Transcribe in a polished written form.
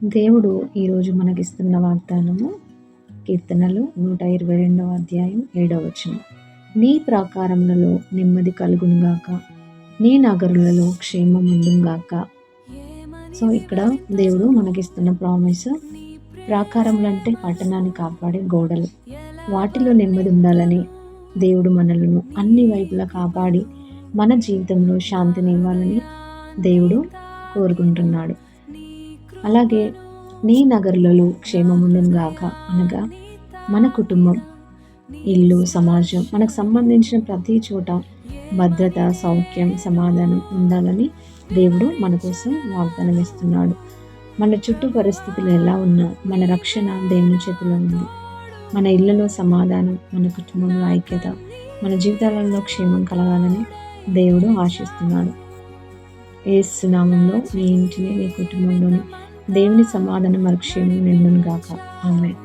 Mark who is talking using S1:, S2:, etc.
S1: దేవుడు ఈరోజు మనకిస్తున్న వాగ్దానము కీర్తనలు 122వ అధ్యాయం 7వ వచనం. నీ ప్రాకారములలో నెమ్మది కలుగునుగాక, నీ నగరులలో క్షేమం ఉండుగాక. సో ఇక్కడ దేవుడు మనకిస్తున్న ప్రామిస్, ప్రాకారములంటే పట్టణాన్ని కాపాడే గోడలు. వాటిలో నెమ్మది ఉండాలని దేవుడు మనలను అన్ని వైపులా కాపాడి మన జీవితంలో శాంతిని ఇవ్వాలని దేవుడు కోరుకుంటున్నాడు. అలాగే నీ నగరులలో క్షేమముండును గాక అనగా మన కుటుంబం, ఇల్లు, సమాజం, మనకు సంబంధించిన ప్రతి చోట భద్రత, సౌఖ్యం, సమాధానం ఉండాలని దేవుడు మన కోసం వాగ్దానం ఇస్తున్నాడు. మన చుట్టూ పరిస్థితులు ఎలా ఉన్నా మన రక్షణ దేవుని చేతిలో ఉంది. మన ఇళ్లలో సమాధానం, మన కుటుంబంలో ఐక్యత, మన జీవితాలలో క్షేమం కలగాలని దేవుడు ఆశిస్తున్నాడు. యేసు నామములో మీ ఇంటిని, మీ కుటుంబంలోని దేవుని సమాధానం మరియు క్షేమం నిండును గాక. ఆమేన్.